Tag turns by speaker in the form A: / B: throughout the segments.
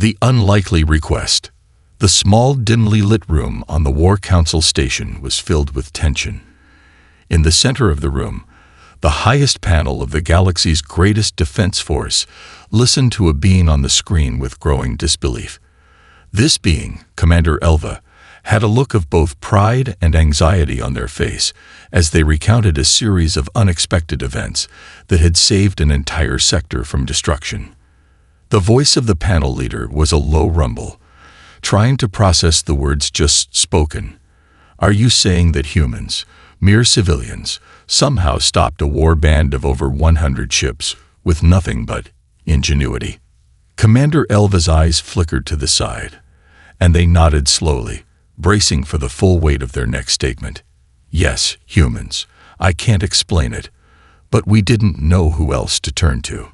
A: The unlikely request. The small, dimly lit room on the War Council station was filled with tension. In the center of the room, the highest panel of the galaxy's greatest defense force listened to a being on the screen with growing disbelief. This being, Commander Elva, had a look of both pride and anxiety on their face as they recounted a series of unexpected events that had saved an entire sector from destruction. The voice of the panel leader was a low rumble, trying to process the words just spoken. "Are you saying that humans, mere civilians, somehow stopped a war band of over 100 ships with nothing but ingenuity?" Commander Elva's eyes flickered to the side, and they nodded slowly, bracing for the full weight of their next statement. "Yes, humans. I can't explain it, but we didn't know who else to turn to.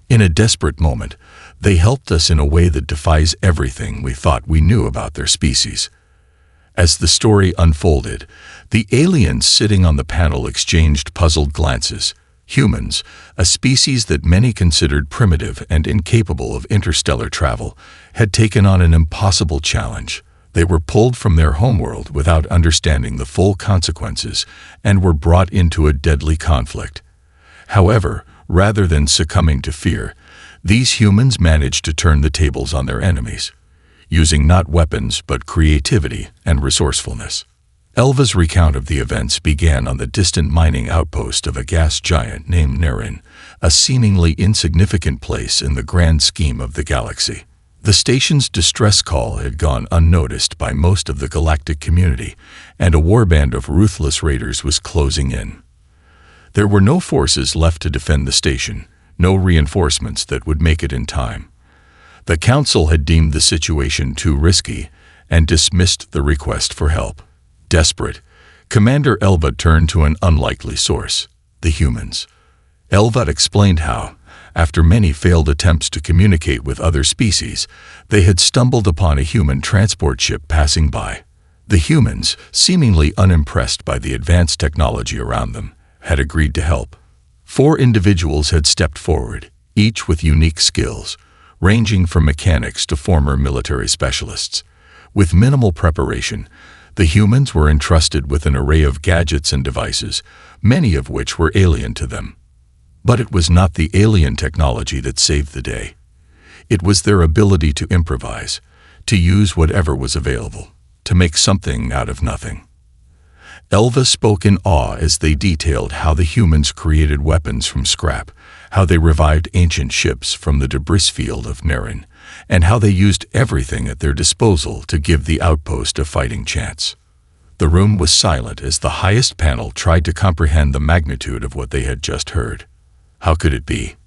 A: In a desperate moment, they helped us in a way that defies everything we thought we knew about their species." As the story unfolded, the aliens sitting on the panel exchanged puzzled glances. Humans, a species that many considered primitive and incapable of interstellar travel, had taken on an impossible challenge. They were pulled from their homeworld without understanding the full consequences and were brought into a deadly conflict. However, rather than succumbing to fear, these humans managed to turn the tables on their enemies, using not weapons but creativity and resourcefulness. Elva's recount of the events began on the distant mining outpost of a gas giant named Nerin, a seemingly insignificant place in the grand scheme of the galaxy. The station's distress call had gone unnoticed by most of the galactic community, and a warband of ruthless raiders was closing in. There were no forces left to defend the station, no reinforcements that would make it in time. The council had deemed the situation too risky and dismissed the request for help. Desperate, Commander Elva turned to an unlikely source, the humans. Elva explained how, after many failed attempts to communicate with other species, they had stumbled upon a human transport ship passing by. The humans, seemingly unimpressed by the advanced technology around them, had agreed to help. 4 individuals had stepped forward, each with unique skills, ranging from mechanics to former military specialists. With minimal preparation, the humans were entrusted with an array of gadgets and devices, many of which were alien to them. But it was not the alien technology that saved the day. It was their ability to improvise, to use whatever was available, to make something out of nothing. Elva spoke in awe as they detailed how the humans created weapons from scrap, how they revived ancient ships from the debris field of Nerin, and how they used everything at their disposal to give the outpost a fighting chance. The room was silent as the highest panel tried to comprehend the magnitude of what they had just heard. How could it be?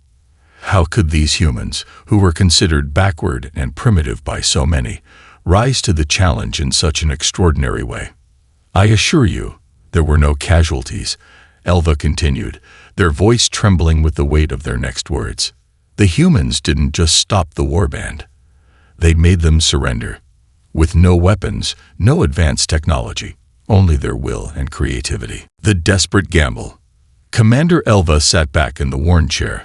A: How could these humans, who were considered backward and primitive by so many, rise to the challenge in such an extraordinary way? "I assure you, there were no casualties," Elva continued, their voice trembling with the weight of their next words. "The humans didn't just stop the warband. They made them surrender. With no weapons, no advanced technology, only their will and creativity." The desperate gamble. Commander Elva sat back in the worn chair,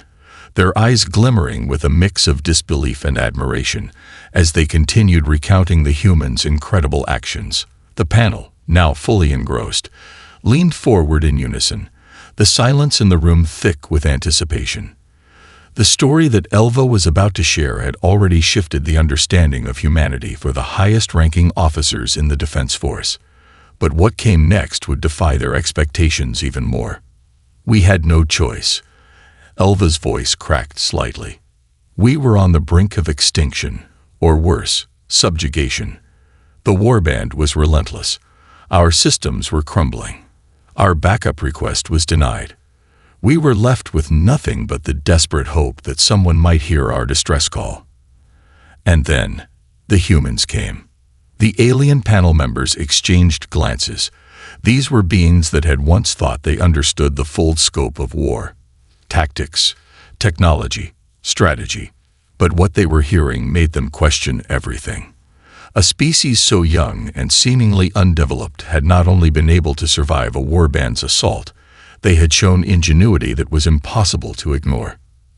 A: their eyes glimmering with a mix of disbelief and admiration as they continued recounting the humans' incredible actions. The panel, now fully engrossed, leaned forward in unison, the silence in the room thick with anticipation. The story that Elva was about to share had already shifted the understanding of humanity for the highest-ranking officers in the Defense Force. But what came next would defy their expectations even more. "We had no choice." Elva's voice cracked slightly. "We were on the brink of extinction, or worse, subjugation. The warband was relentless. Our systems were crumbling. Our backup request was denied. We were left with nothing but the desperate hope that someone might hear our distress call. And then, the humans came." The alien panel members exchanged glances. These were beings that had once thought they understood the full scope of war. Tactics, technology, strategy. But what they were hearing made them question everything. A species so young and seemingly undeveloped had not only been able to survive a warband's assault, they had shown ingenuity that was impossible to ignore.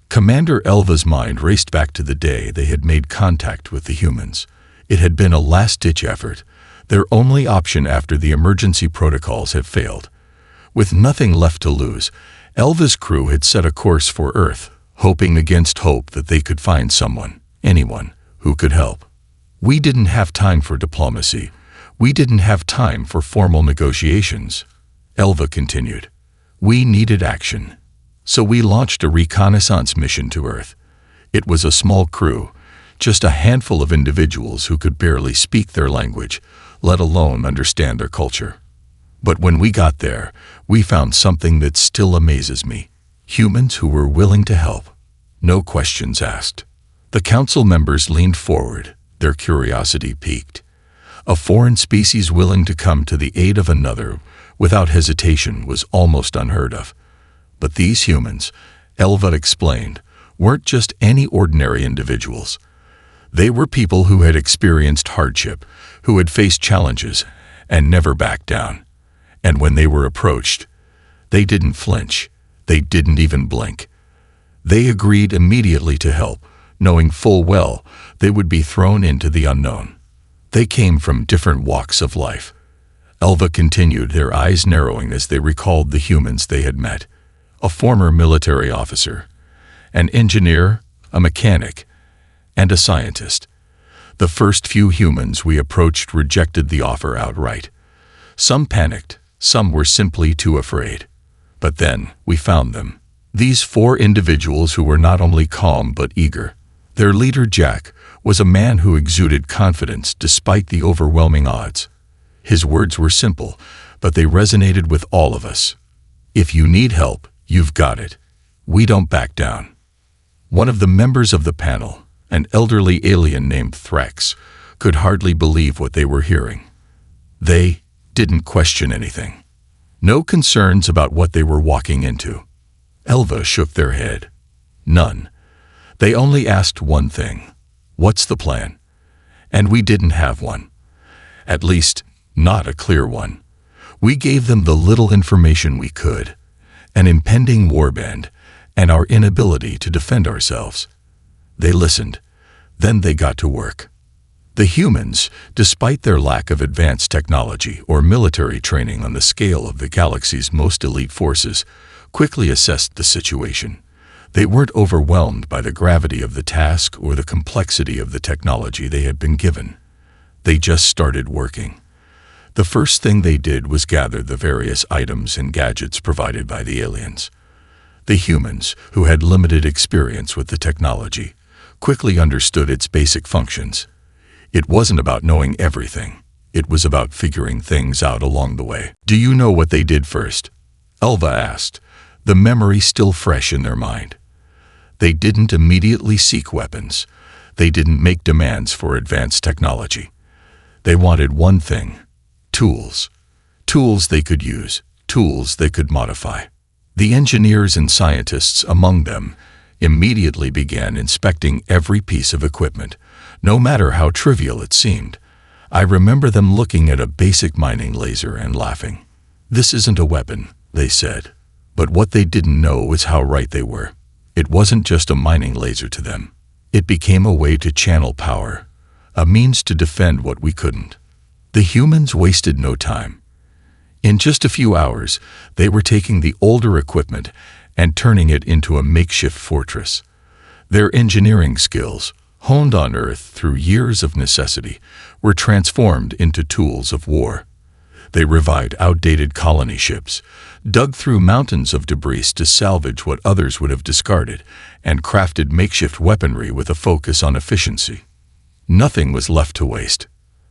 A: Commander Elva's mind raced back to the day they had made contact with the humans. It had been a last-ditch effort, their only option after the emergency protocols had failed. With nothing left to lose, Elva's crew had set a course for Earth, hoping against hope that they could find someone, anyone, who could help. We didn't have time for diplomacy. We didn't have time for formal negotiations. Elva continued. We needed action. So we launched a reconnaissance mission to Earth. It was a small crew, just a handful of individuals who could barely speak their language, let alone understand their culture. But when we got there, we found something that still amazes me. Humans who were willing to help. No questions asked. The council members leaned forward, their curiosity piqued. A foreign species willing to come to the aid of another without hesitation was almost unheard of. But these humans, Elva explained, weren't just any ordinary individuals. They were people who had experienced hardship, who had faced challenges, and never backed down. And when they were approached, they didn't flinch. They didn't even blink. They agreed immediately to help, knowing full well they would be thrown into the unknown. They came from different walks of life. Elva continued, their eyes narrowing as they recalled the humans they had met. A former military officer, an engineer, a mechanic, and a scientist. The first few humans we approached rejected the offer outright. Some panicked, some were simply too afraid. But then we found them. These 4 individuals who were not only calm but eager. Their leader, Jack, was a man who exuded confidence despite the overwhelming odds. His words were simple, but they resonated with all of us. If you need help, you've got it. We don't back down. One of the members of the panel, an elderly alien named Thrax, could hardly believe what they were hearing. They didn't question anything. No concerns about what they were walking into. Elva shook their head. None. They only asked one thing. What's the plan? And we didn't have one. At least, not a clear one. We gave them the little information we could, an impending warband, and our inability to defend ourselves. They listened. Then they got to work. The humans, despite their lack of advanced technology or military training on the scale of the galaxy's most elite forces, quickly assessed the situation. They weren't overwhelmed by the gravity of the task or the complexity of the technology they had been given. They just started working. The first thing they did was gather the various items and gadgets provided by the aliens. The humans, who had limited experience with the technology, quickly understood its basic functions. It wasn't about knowing everything. It was about figuring things out along the way. Do you know what they did first? Elva asked, the memory still fresh in their mind. They didn't immediately seek weapons. They didn't make demands for advanced technology. They wanted one thing: tools. Tools they could use, tools they could modify. The engineers and scientists among them immediately began inspecting every piece of equipment, no matter how trivial it seemed. I remember them looking at a basic mining laser and laughing. This isn't a weapon, they said. But what they didn't know was how right they were. It wasn't just a mining laser to them. It became a way to channel power, a means to defend what we couldn't. The humans wasted no time. In just a few hours, they were taking the older equipment and turning it into a makeshift fortress. Their engineering skills, honed on Earth through years of necessity, were transformed into tools of war. They revived outdated colony ships, dug through mountains of debris to salvage what others would have discarded, and crafted makeshift weaponry with a focus on efficiency. Nothing was left to waste.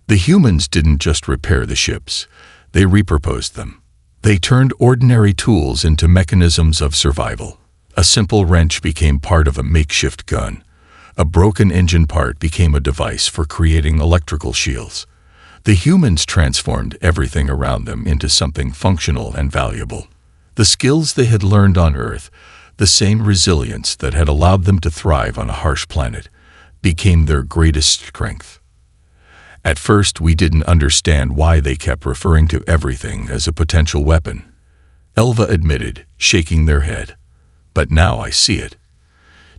A: The humans didn't just repair the ships, they repurposed them. They turned ordinary tools into mechanisms of survival. A simple wrench became part of a makeshift gun. A broken engine part became a device for creating electrical shields. The humans transformed everything around them into something functional and valuable. The skills they had learned on Earth, the same resilience that had allowed them to thrive on a harsh planet, became their greatest strength. At first, we didn't understand why they kept referring to everything as a potential weapon. Elva admitted, shaking their head. But now I see it.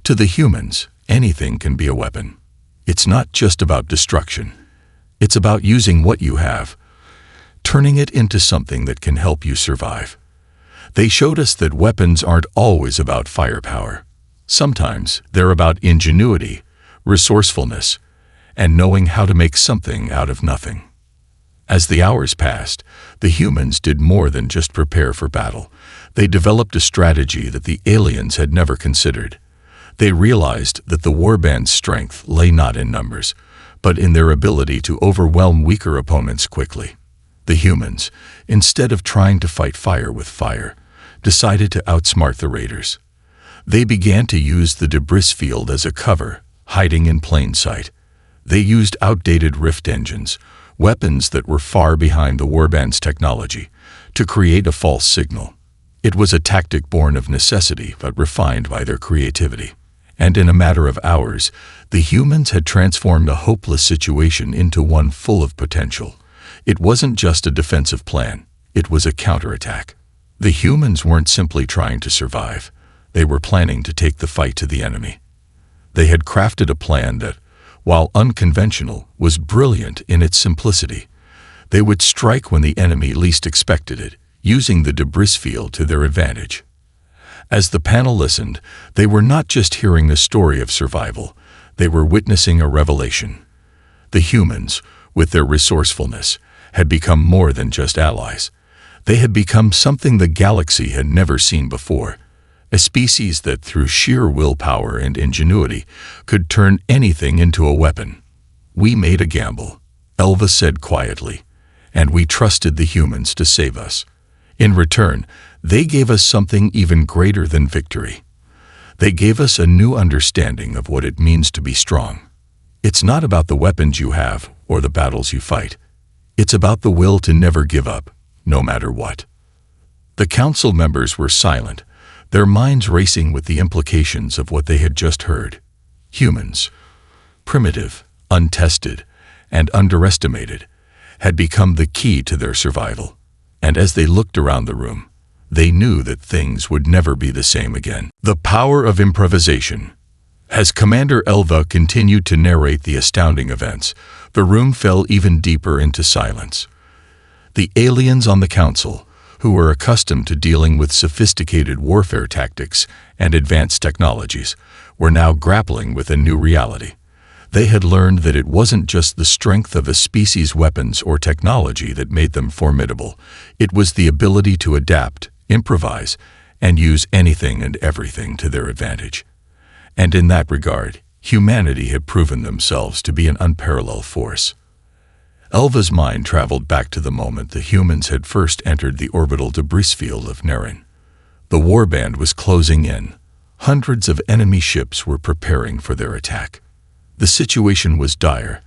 A: To the humans, anything can be a weapon. It's not just about destruction. It's about using what you have, turning it into something that can help you survive. They showed us that weapons aren't always about firepower. Sometimes they're about ingenuity, resourcefulness, and knowing how to make something out of nothing. As the hours passed, the humans did more than just prepare for battle. They developed a strategy that the aliens had never considered. They realized that the warband's strength lay not in numbers, but in their ability to overwhelm weaker opponents quickly. The humans, instead of trying to fight fire with fire, decided to outsmart the raiders. They began to use the debris field as a cover, hiding in plain sight. They used outdated rift engines, weapons that were far behind the warband's technology, to create a false signal. It was a tactic born of necessity but refined by their creativity. And in a matter of hours, the humans had transformed a hopeless situation into one full of potential. It wasn't just a defensive plan, it was a counterattack. The humans weren't simply trying to survive, they were planning to take the fight to the enemy. They had crafted a plan that, while unconventional, was brilliant in its simplicity. They would strike when the enemy least expected it, using the debris field to their advantage. As the panel listened, they were not just hearing the story of survival, they were witnessing a revelation. The humans, with their resourcefulness, had become more than just allies. They had become something the galaxy had never seen before, a species that, through sheer willpower and ingenuity, could turn anything into a weapon. "We made a gamble," Elva said quietly, "and we trusted the humans to save us. In return, they gave us something even greater than victory. They gave us a new understanding of what it means to be strong. It's not about the weapons you have or the battles you fight. It's about the will to never give up, no matter what." The council members were silent, their minds racing with the implications of what they had just heard. Humans, primitive, untested, and underestimated, had become the key to their survival. And as they looked around the room, they knew that things would never be the same again. The power of improvisation. As Commander Elva continued to narrate the astounding events, the room fell even deeper into silence. The aliens on the council, who were accustomed to dealing with sophisticated warfare tactics and advanced technologies, were now grappling with a new reality. They had learned that it wasn't just the strength of a species' weapons or technology that made them formidable. It was the ability to adapt, improvise, and use anything and everything to their advantage. And in that regard, humanity had proven themselves to be an unparalleled force. Elva's mind traveled back to the moment the humans had first entered the orbital debris field of Nerin. The warband was closing in. Hundreds of enemy ships were preparing for their attack. The situation was dire,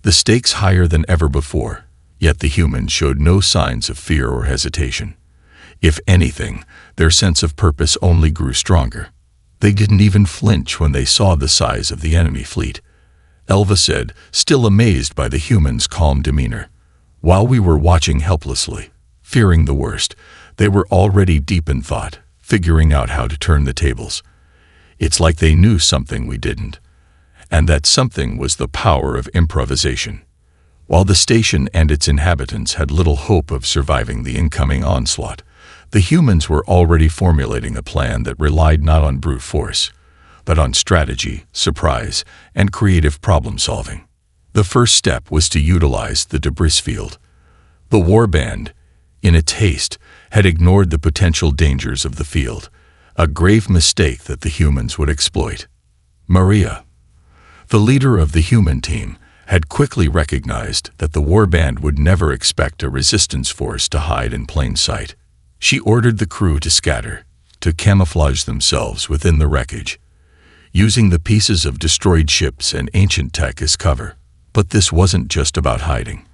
A: the stakes higher than ever before, yet the humans showed no signs of fear or hesitation. If anything, their sense of purpose only grew stronger. They didn't even flinch when they saw the size of the enemy fleet. Elva said, still amazed by the humans' calm demeanor. While we were watching helplessly, fearing the worst, they were already deep in thought, figuring out how to turn the tables. It's like they knew something we didn't. And that something was the power of improvisation. While the station and its inhabitants had little hope of surviving the incoming onslaught, the humans were already formulating a plan that relied not on brute force, but on strategy, surprise, and creative problem-solving. The first step was to utilize the debris field. The warband, in its haste, had ignored the potential dangers of the field, a grave mistake that the humans would exploit. Maria, the leader of the human team, had quickly recognized that the warband would never expect a resistance force to hide in plain sight. She ordered the crew to scatter, to camouflage themselves within the wreckage, using the pieces of destroyed ships and ancient tech as cover. But this wasn't just about hiding.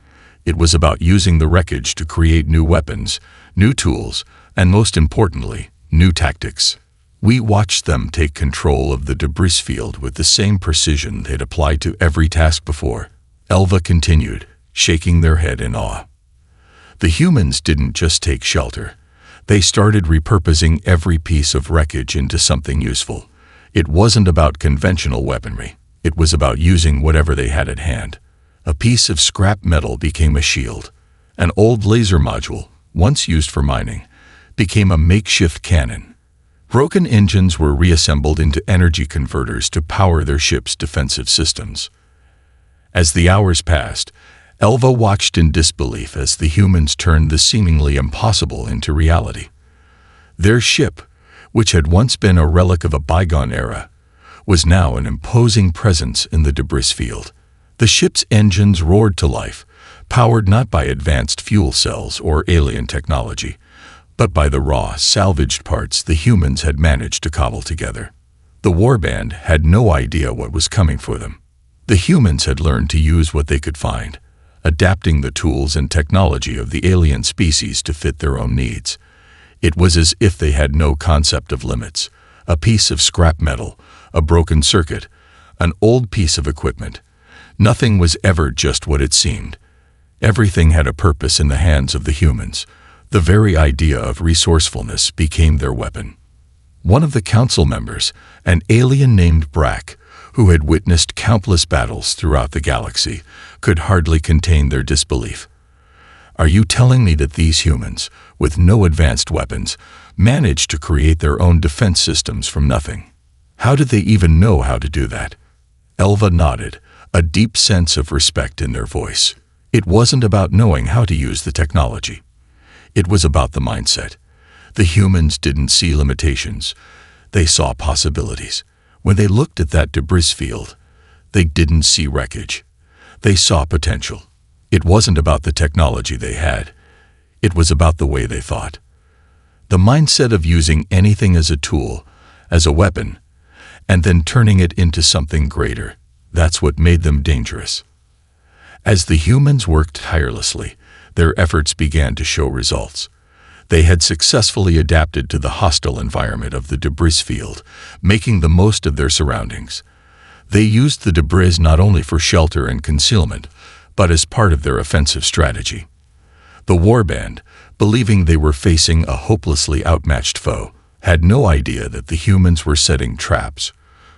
A: It was about using the wreckage to create new weapons, new tools, and most importantly, new tactics. We watched them take control of the debris field with the same precision they'd applied to every task before. Elva continued, shaking their head in awe. The humans didn't just take shelter. They started repurposing every piece of wreckage into something useful. It wasn't about conventional weaponry. It was about using whatever they had at hand. A piece of scrap metal became a shield. An old laser module, once used for mining, became a makeshift cannon. Broken engines were reassembled into energy converters to power their ship's defensive systems. As the hours passed, Elva watched in disbelief as the humans turned the seemingly impossible into reality. Their ship, which had once been a relic of a bygone era, was now an imposing presence in the debris field. The ship's engines roared to life, powered not by advanced fuel cells or alien technology, but by the raw, salvaged parts the humans had managed to cobble together. The warband had no idea what was coming for them. The humans had learned to use what they could find, adapting the tools and technology of the alien species to fit their own needs. It was as if they had no concept of limits. A piece of scrap metal, a broken circuit, an old piece of equipment. Nothing was ever just what it seemed. Everything had a purpose in the hands of the humans. The very idea of resourcefulness became their weapon. One of the council members, an alien named Brack, who had witnessed countless battles throughout the galaxy, could hardly contain their disbelief. Are you telling me that these humans, with no advanced weapons, managed to create their own defense systems from nothing? How did they even know how to do that? Elva nodded, a deep sense of respect in their voice. It wasn't about knowing how to use the technology. It was about the mindset. The humans didn't see limitations. They saw possibilities. When they looked at that debris field, they didn't see wreckage. They saw potential. It wasn't about the technology they had. It was about the way they thought. The mindset of using anything as a tool, as a weapon, and then turning it into something greater. That's what made them dangerous. As the humans worked tirelessly, their efforts began to show results. They had successfully adapted to the hostile environment of the debris field, making the most of their surroundings. They used the debris not only for shelter and concealment, but as part of their offensive strategy. The warband, believing they were facing a hopelessly outmatched foe, had no idea that the humans were setting traps,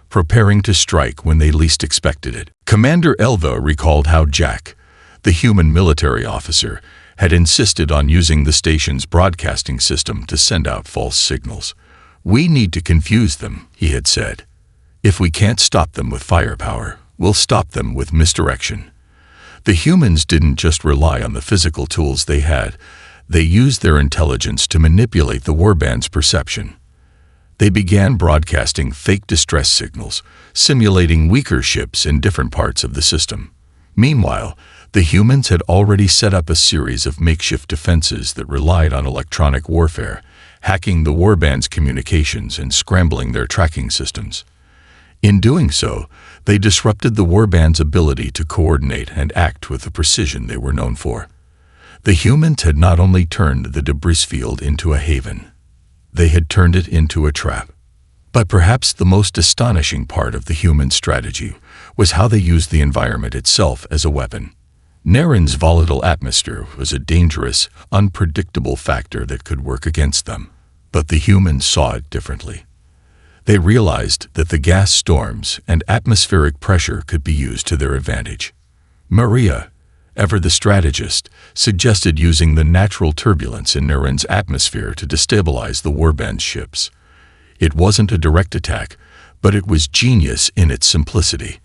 A: preparing to strike when they least expected it. Commander Elva recalled how Jack, the human military officer, had insisted on using the station's broadcasting system to send out false signals. "We need to confuse them," he had said. "If we can't stop them with firepower, we'll stop them with misdirection." The humans didn't just rely on the physical tools they had. They used their intelligence to manipulate the warband's perception. They began broadcasting fake distress signals, simulating weaker ships in different parts of the system. Meanwhile, the humans had already set up a series of makeshift defenses that relied on electronic warfare, hacking the warband's communications and scrambling their tracking systems. In doing so, they disrupted the warband's ability to coordinate and act with the precision they were known for. The humans had not only turned the debris field into a haven, they had turned it into a trap. But perhaps the most astonishing part of the human strategy was how they used the environment itself as a weapon. Naren's volatile atmosphere was a dangerous, unpredictable factor that could work against them, but the humans saw it differently. They realized that the gas storms and atmospheric pressure could be used to their advantage. Maria, ever the strategist, suggested using the natural turbulence in Naren's atmosphere to destabilize the warband's ships. It wasn't a direct attack, but it was genius in its simplicity.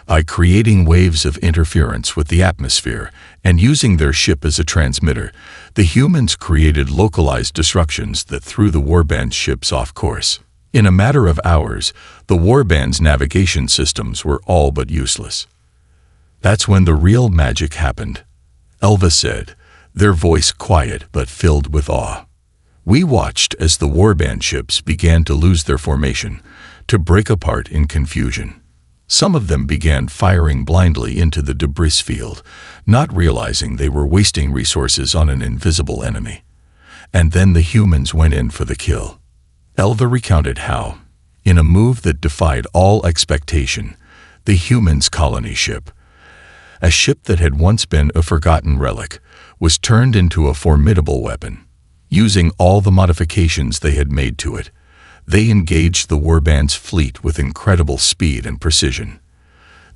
A: By creating waves of interference with the atmosphere and using their ship as a transmitter, the humans created localized disruptions that threw the warband's ships off course. In a matter of hours, the warband's navigation systems were all but useless. That's when the real magic happened, Elva said, their voice quiet but filled with awe. We watched as the warband ships began to lose their formation, to break apart in confusion. Some of them began firing blindly into the debris field, not realizing they were wasting resources on an invisible enemy. And then the humans went in for the kill. Elva recounted how, in a move that defied all expectation, the humans' colony ship, a ship that had once been a forgotten relic, was turned into a formidable weapon. Using all the modifications they had made to it, They engaged the warband's fleet with incredible speed and precision.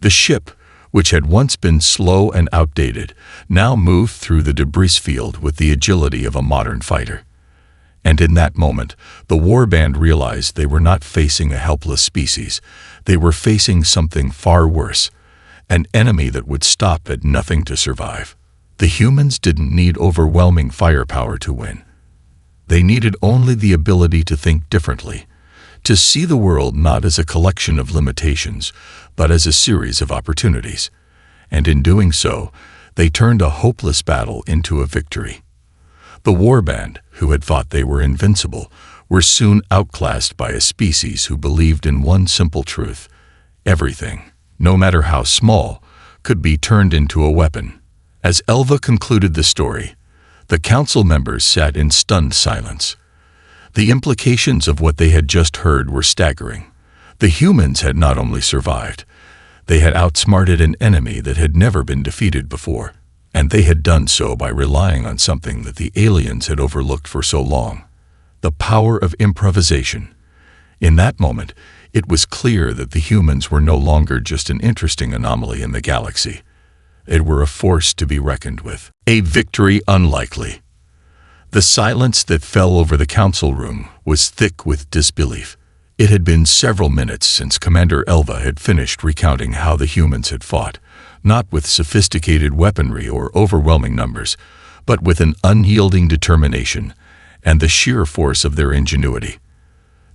A: The ship, which had once been slow and outdated, now moved through the debris field with the agility of a modern fighter. And in that moment, the warband realized they were not facing a helpless species. They were facing something far worse, an enemy that would stop at nothing to survive. The humans didn't need overwhelming firepower to win. They needed only the ability to think differently, to see the world not as a collection of limitations, but as a series of opportunities. And in doing so, they turned a hopeless battle into a victory. The warband, who had thought they were invincible, were soon outclassed by a species who believed in one simple truth: everything, no matter how small, could be turned into a weapon. As Elva concluded the story, the council members sat in stunned silence. The implications of what they had just heard were staggering. The humans had not only survived, they had outsmarted an enemy that had never been defeated before, and they had done so by relying on something that the aliens had overlooked for so long: the power of improvisation. In that moment, it was clear that the humans were no longer just an interesting anomaly in the galaxy. They were a force to be reckoned with, a victory unlikely. The silence that fell over the council room was thick with disbelief. It had been several minutes since Commander Elva had finished recounting how the humans had fought, not with sophisticated weaponry or overwhelming numbers, but with an unyielding determination and the sheer force of their ingenuity.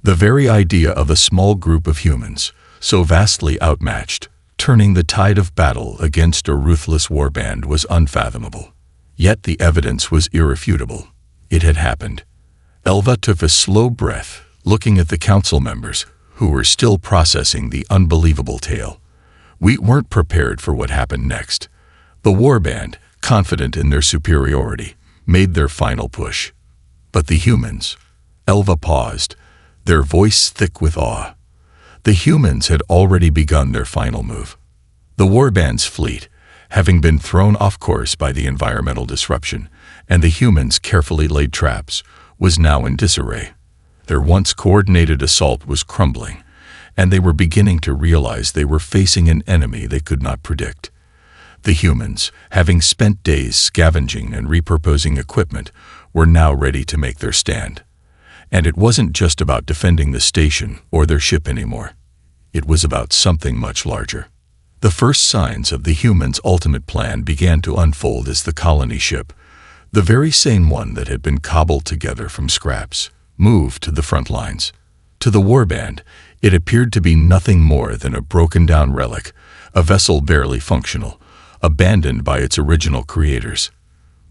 A: The very idea of a small group of humans, so vastly outmatched, turning the tide of battle against a ruthless warband was unfathomable. Yet the evidence was irrefutable. It had happened. Elva took a slow breath, looking at the council members, who were still processing the unbelievable tale. We weren't prepared for what happened next. The warband, confident in their superiority, made their final push. But the humans... Elva paused, their voice thick with awe. The humans had already begun their final move. The warband's fleet, having been thrown off course by the environmental disruption, and the humans' carefully laid traps, was now in disarray. Their once coordinated assault was crumbling, and they were beginning to realize they were facing an enemy they could not predict. The humans, having spent days scavenging and repurposing equipment, were now ready to make their stand. And it wasn't just about defending the station or their ship anymore. It was about something much larger. The first signs of the humans' ultimate plan began to unfold as the colony ship, the very same one that had been cobbled together from scraps, moved to the front lines. To the warband, it appeared to be nothing more than a broken-down relic, a vessel barely functional, abandoned by its original creators.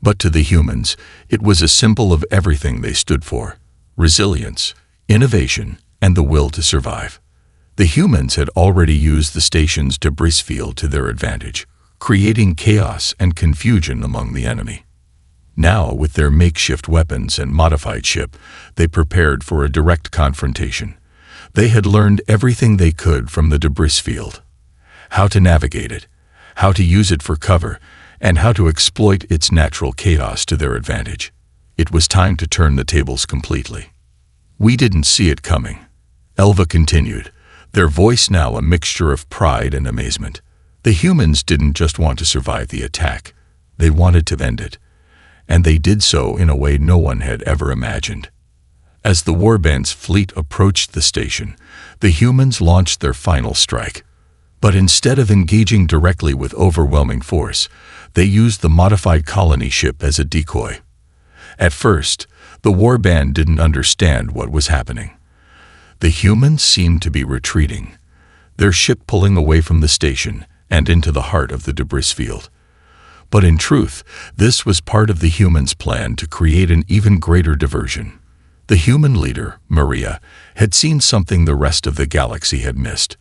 A: But to the humans, it was a symbol of everything they stood for: resilience, innovation, and the will to survive. The humans had already used the station's debris field to their advantage, creating chaos and confusion among the enemy. Now, with their makeshift weapons and modified ship, they prepared for a direct confrontation. They had learned everything they could from the debris field: how to navigate it, how to use it for cover, and how to exploit its natural chaos to their advantage. It was time to turn the tables completely. We didn't see it coming, Elva continued, their voice now a mixture of pride and amazement. The humans didn't just want to survive the attack, they wanted to end it. And they did so in a way no one had ever imagined. As the warband's fleet approached the station, the humans launched their final strike. But instead of engaging directly with overwhelming force, they used the modified colony ship as a decoy. At first, the warband didn't understand what was happening. The humans seemed to be retreating, their ship pulling away from the station and into the heart of the debris field. But in truth, this was part of the humans' plan to create an even greater diversion. The human leader, Maria, had seen something the rest of the galaxy had missed.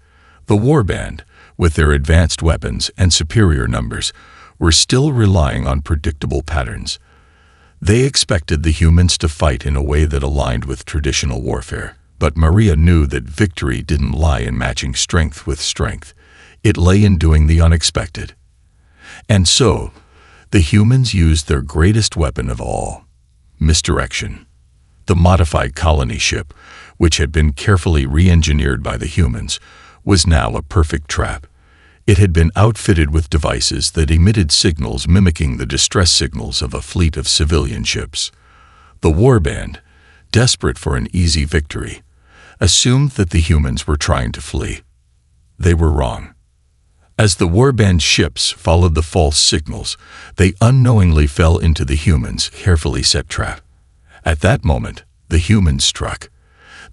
A: The warband, with their advanced weapons and superior numbers, were still relying on predictable patterns. They expected the humans to fight in a way that aligned with traditional warfare. But Maria knew that victory didn't lie in matching strength with strength. It lay in doing the unexpected. And so, the humans used their greatest weapon of all: misdirection. The modified colony ship, which had been carefully re-engineered by the humans, was now a perfect trap. It had been outfitted with devices that emitted signals mimicking the distress signals of a fleet of civilian ships. The warband, desperate for an easy victory, assumed that the humans were trying to flee. They were wrong. As the warband ships followed the false signals, they unknowingly fell into the humans' carefully set trap. At that moment, the humans struck.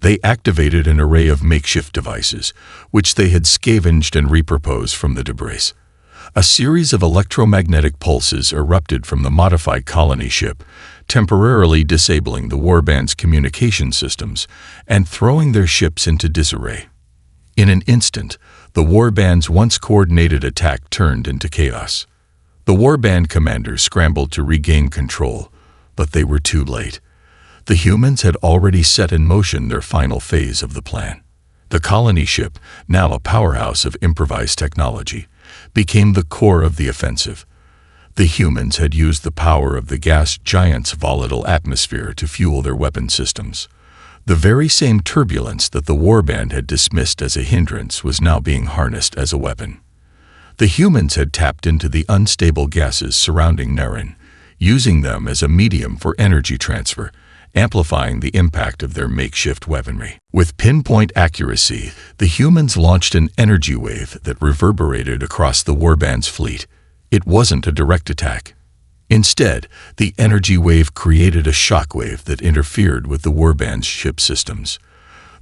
A: They activated an array of makeshift devices, which they had scavenged and repurposed from the debris. A series of electromagnetic pulses erupted from the modified colony ship, temporarily disabling the warband's communication systems and throwing their ships into disarray. In an instant, the warband's once coordinated attack turned into chaos. The warband commanders scrambled to regain control, but they were too late. The humans had already set in motion their final phase of the plan. The colony ship, now a powerhouse of improvised technology, became the core of the offensive. The humans had used the power of the gas giant's volatile atmosphere to fuel their weapon systems. The very same turbulence that the warband had dismissed as a hindrance was now being harnessed as a weapon. The humans had tapped into the unstable gases surrounding Nerin, using them as a medium for energy transfer, amplifying the impact of their makeshift weaponry. With pinpoint accuracy, the humans launched an energy wave that reverberated across the warband's fleet. It wasn't a direct attack. Instead, the energy wave created a shockwave that interfered with the warband's ship systems.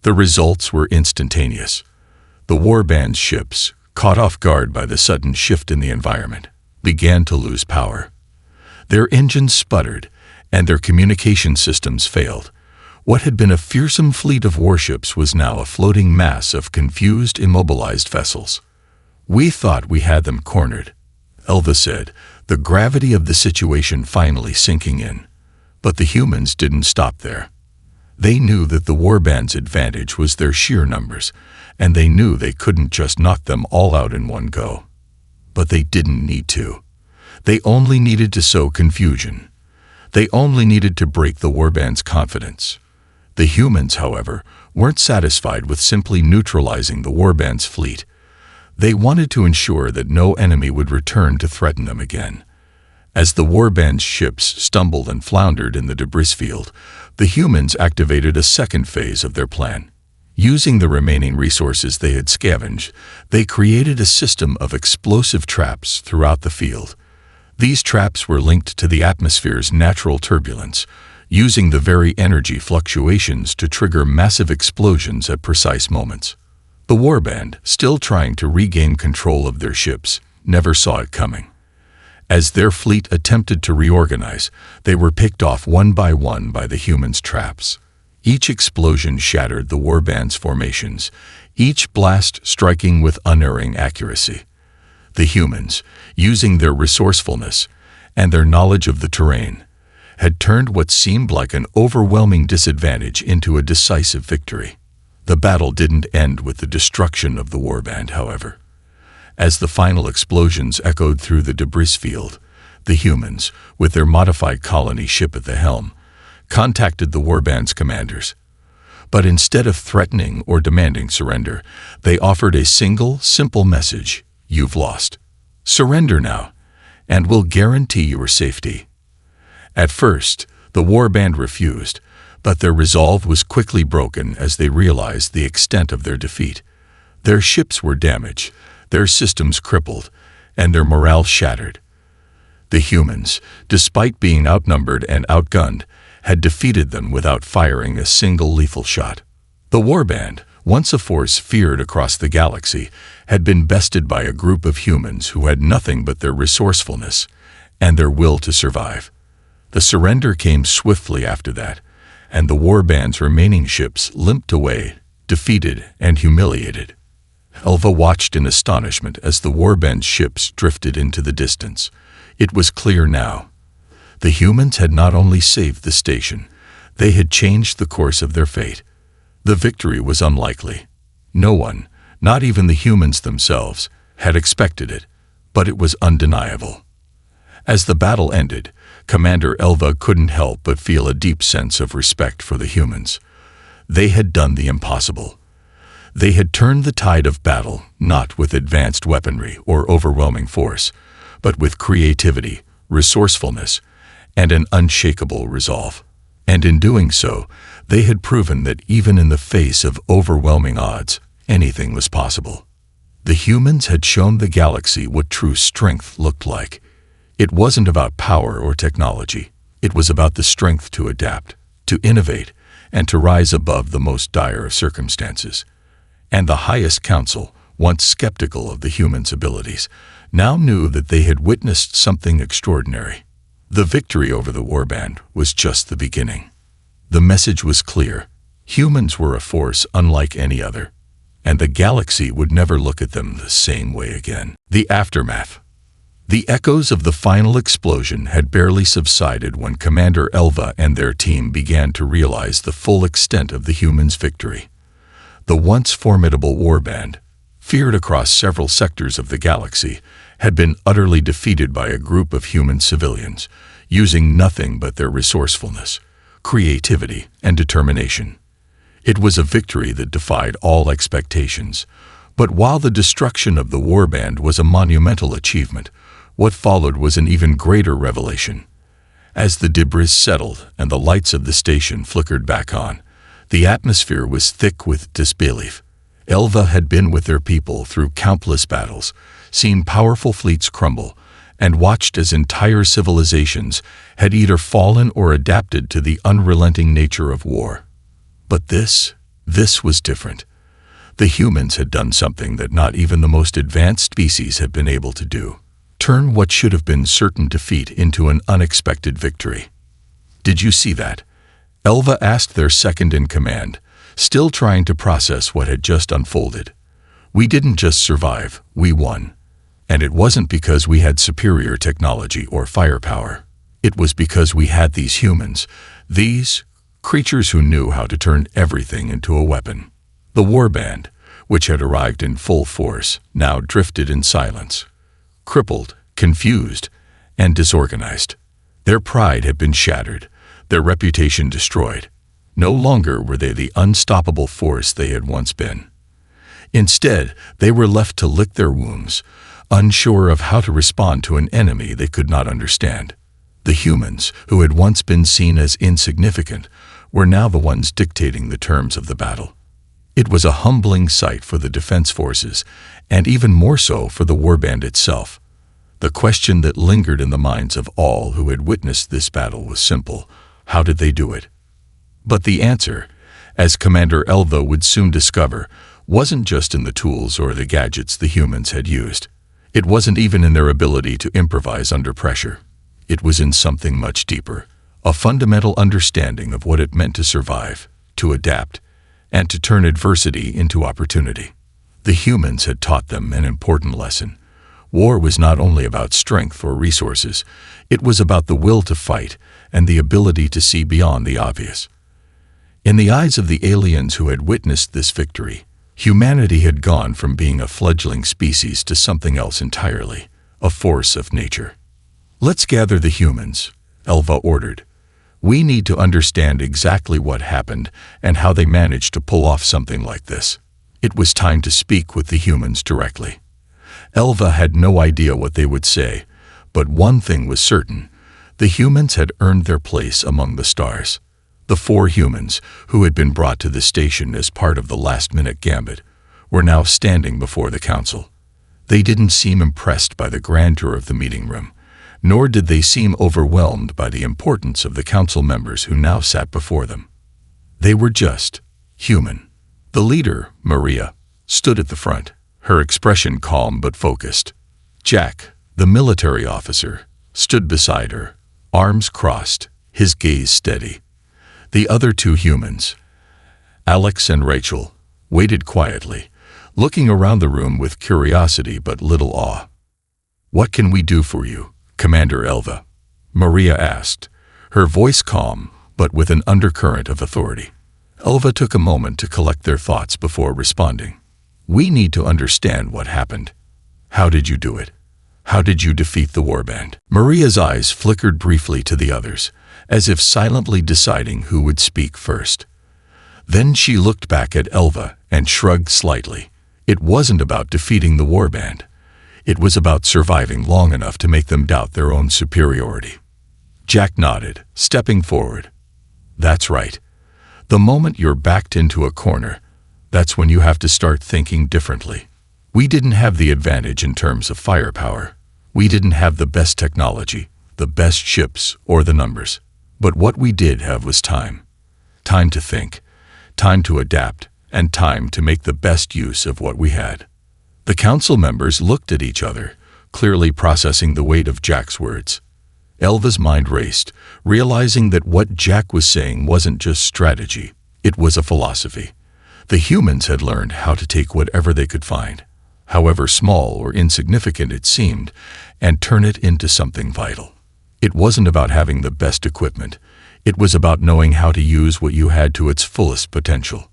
A: The results were instantaneous. The warband's ships, caught off guard by the sudden shift in the environment, began to lose power. Their engines sputtered, and their communication systems failed. What had been a fearsome fleet of warships was now a floating mass of confused, immobilized vessels. "We thought we had them cornered," Elva said, the gravity of the situation finally sinking in. But the humans didn't stop there. They knew that the warband's advantage was their sheer numbers, and they knew they couldn't just knock them all out in one go. But they didn't need to. They only needed to sow confusion. They only needed to break the warband's confidence. The humans, however, weren't satisfied with simply neutralizing the warband's fleet. They wanted to ensure that no enemy would return to threaten them again. As the warband's ships stumbled and floundered in the debris field, the humans activated a second phase of their plan. Using the remaining resources they had scavenged, they created a system of explosive traps throughout the field. These traps were linked to the atmosphere's natural turbulence, using the very energy fluctuations to trigger massive explosions at precise moments. The warband, still trying to regain control of their ships, never saw it coming. As their fleet attempted to reorganize, they were picked off one by the humans' traps. Each explosion shattered the warband's formations, each blast striking with unerring accuracy. The humans, using their resourcefulness and their knowledge of the terrain, had turned what seemed like an overwhelming disadvantage into a decisive victory. The battle didn't end with the destruction of the warband, however. As the final explosions echoed through the debris field, the humans, with their modified colony ship at the helm, contacted the warband's commanders. But instead of threatening or demanding surrender, they offered a single, simple message: "You've lost. Surrender now, and we'll guarantee your safety." At first, the warband refused, but their resolve was quickly broken as they realized the extent of their defeat. Their ships were damaged, their systems crippled, and their morale shattered. The humans, despite being outnumbered and outgunned, had defeated them without firing a single lethal shot. The warband, once a force feared across the galaxy, had been bested by a group of humans who had nothing but their resourcefulness and their will to survive. The surrender came swiftly after that, and the warband's remaining ships limped away, defeated and humiliated. Elva watched in astonishment as the warband's ships drifted into the distance. It was clear now. The humans had not only saved the station, they had changed the course of their fate. The victory was unlikely. No one, not even the humans themselves, had expected it, but it was undeniable. As the battle ended, Commander Elva couldn't help but feel a deep sense of respect for the humans. They had done the impossible. They had turned the tide of battle not with advanced weaponry or overwhelming force, but with creativity, resourcefulness, and an unshakable resolve. And in doing so, they had proven that even in the face of overwhelming odds, anything was possible. The humans had shown the galaxy what true strength looked like. It wasn't about power or technology. It was about the strength to adapt, to innovate, and to rise above the most dire of circumstances. And the highest council, once skeptical of the humans' abilities, now knew that they had witnessed something extraordinary. The victory over the warband was just the beginning. The message was clear. Humans were a force unlike any other, and the galaxy would never look at them the same way again. The aftermath. The echoes of the final explosion had barely subsided when Commander Elva and their team began to realize the full extent of the humans' victory. The once formidable warband, feared across several sectors of the galaxy, had been utterly defeated by a group of human civilians, using nothing but their resourcefulness, creativity, and determination. It was a victory that defied all expectations. But while the destruction of the warband was a monumental achievement, what followed was an even greater revelation. As the debris settled and the lights of the station flickered back on, the atmosphere was thick with disbelief. Elva had been with their people through countless battles, seen powerful fleets crumble, and watched as entire civilizations had either fallen or adapted to the unrelenting nature of war. But this was different. The humans had done something that not even the most advanced species had been able to do. Turn what should have been certain defeat into an unexpected victory. "Did you see that?" Elva asked their second-in-command, still trying to process what had just unfolded. "We didn't just survive, we won. And it wasn't because we had superior technology or firepower. It was because we had these humans, these creatures who knew how to turn everything into a weapon." The warband, which had arrived in full force, now drifted in silence, crippled, confused, and disorganized. Their pride had been shattered, their reputation destroyed. No longer were they the unstoppable force they had once been. Instead, they were left to lick their wounds, unsure of how to respond to an enemy they could not understand. The humans, who had once been seen as insignificant, were now the ones dictating the terms of the battle. It was a humbling sight for the defense forces, and even more so for the warband itself. The question that lingered in the minds of all who had witnessed this battle was simple: how did they do it? But the answer, as Commander Elva would soon discover, wasn't just in the tools or the gadgets the humans had used. It wasn't even in their ability to improvise under pressure. It was in something much deeper, a fundamental understanding of what it meant to survive, to adapt, and to turn adversity into opportunity. The humans had taught them an important lesson. War was not only about strength or resources, it was about the will to fight and the ability to see beyond the obvious. In the eyes of the aliens who had witnessed this victory, humanity had gone from being a fledgling species to something else entirely, a force of nature. "Let's gather the humans," Elva ordered. "We need to understand exactly what happened and how they managed to pull off something like this." It was time to speak with the humans directly. Elva had no idea what they would say, but one thing was certain: the humans had earned their place among the stars. The 4 humans, who had been brought to the station as part of the last-minute gambit, were now standing before the council. They didn't seem impressed by the grandeur of the meeting room, nor did they seem overwhelmed by the importance of the council members who now sat before them. They were just human. The leader, Maria, stood at the front, her expression calm but focused. Jack, the military officer, stood beside her, arms crossed, his gaze steady. The other 2 humans, Alex and Rachel, waited quietly, looking around the room with curiosity but little awe. "What can we do for you, Commander Elva?" Maria asked, her voice calm but with an undercurrent of authority. Elva took a moment to collect their thoughts before responding. "We need to understand what happened. How did you do it? How did you defeat the warband?" Maria's eyes flickered briefly to the others, as if silently deciding who would speak first. Then she looked back at Elva and shrugged slightly. It wasn't about defeating the warband. It was about surviving long enough to make them doubt their own superiority. Jack nodded, stepping forward. That's right. The moment you're backed into a corner, that's when you have to start thinking differently. We didn't have the advantage in terms of firepower. We didn't have the best technology, the best ships, or the numbers. But what we did have was time. Time to think, time to adapt, and time to make the best use of what we had. The council members looked at each other, clearly processing the weight of Jack's words. Elva's mind raced, realizing that what Jack was saying wasn't just strategy, it was a philosophy. The humans had learned how to take whatever they could find, however small or insignificant it seemed, and turn it into something vital. It wasn't about having the best equipment. It was about knowing how to use what you had to its fullest potential.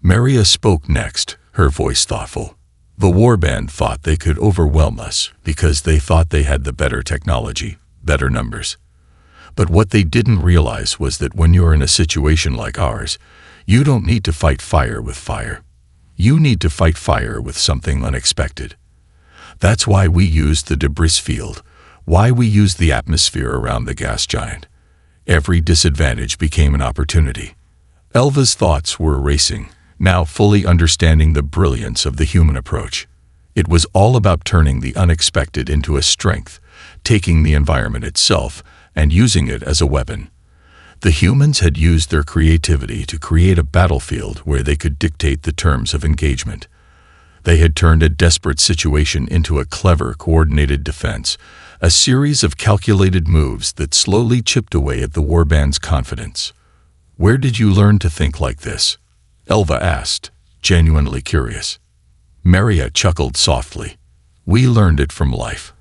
A: Maria spoke next, her voice thoughtful. The warband thought they could overwhelm us because they thought they had the better technology, better numbers. But what they didn't realize was that when you're in a situation like ours, you don't need to fight fire with fire. You need to fight fire with something unexpected. That's why we used the debris field, why we used the atmosphere around the gas giant. Every disadvantage became an opportunity. Elva's thoughts were racing, now fully understanding the brilliance of the human approach. It was all about turning the unexpected into a strength, taking the environment itself and using it as a weapon. The humans had used their creativity to create a battlefield where they could dictate the terms of engagement. They had turned a desperate situation into a clever, coordinated defense, a series of calculated moves that slowly chipped away at the warband's confidence. "Where did you learn to think like this?" Elva asked, genuinely curious. Maria chuckled softly. "We learned it from life.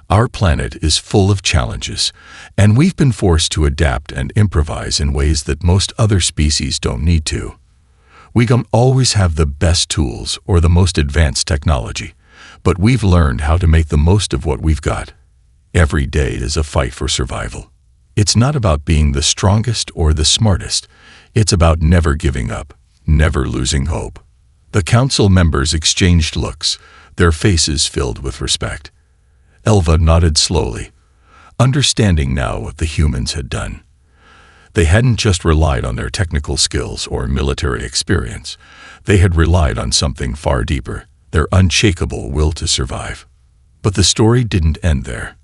A: Our planet is full of challenges, and we've been forced to adapt and improvise in ways that most other species don't need to. We don't always have the best tools or the most advanced technology, but we've learned how to make the most of what we've got. Every day is a fight for survival. It's not about being the strongest or the smartest. It's about never giving up, never losing hope." The council members exchanged looks, their faces filled with respect. Elva nodded slowly, understanding now what the humans had done. They hadn't just relied on their technical skills or military experience. They had relied on something far deeper, their unshakable will to survive. But the story didn't end there.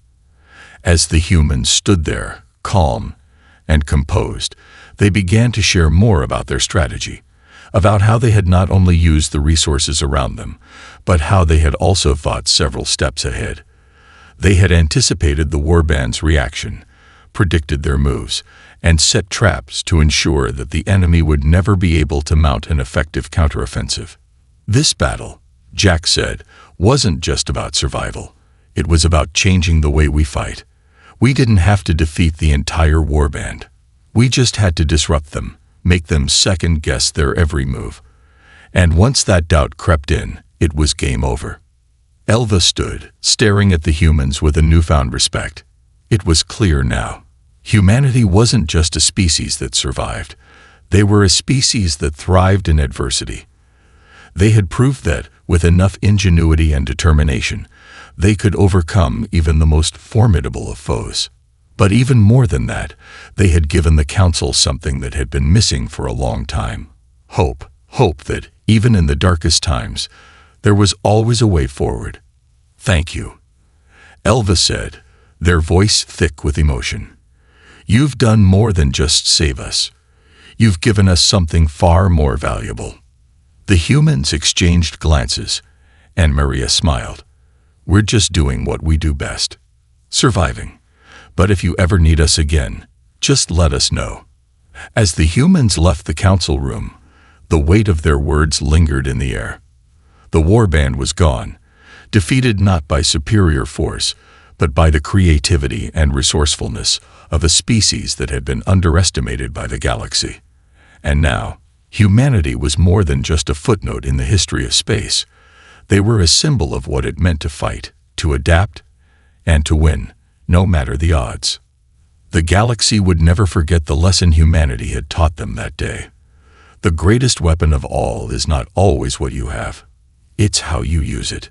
A: As the humans stood there, calm and composed, they began to share more about their strategy, about how they had not only used the resources around them, but how they had also thought several steps ahead. They had anticipated the warband's reaction, predicted their moves, and set traps to ensure that the enemy would never be able to mount an effective counteroffensive. This battle, Jack said, wasn't just about survival. It was about changing the way we fight. We didn't have to defeat the entire warband. We just had to disrupt them, make them second-guess their every move. And once that doubt crept in, it was game over. Elva stood, staring at the humans with a newfound respect. It was clear now. Humanity wasn't just a species that survived. They were a species that thrived in adversity. They had proved that, with enough ingenuity and determination, they could overcome even the most formidable of foes. But even more than that, they had given the council something that had been missing for a long time. Hope. Hope that, even in the darkest times, there was always a way forward. "Thank you," Elva said, their voice thick with emotion. "You've done more than just save us. You've given us something far more valuable." The humans exchanged glances, and Maria smiled. "We're just doing what we do best. Surviving. But if you ever need us again, just let us know." As the humans left the council room, the weight of their words lingered in the air. The warband was gone, defeated not by superior force, but by the creativity and resourcefulness of a species that had been underestimated by the galaxy. And now, humanity was more than just a footnote in the history of space. They were a symbol of what it meant to fight, to adapt, and to win, no matter the odds. The galaxy would never forget the lesson humanity had taught them that day. The greatest weapon of all is not always what you have. It's how you use it.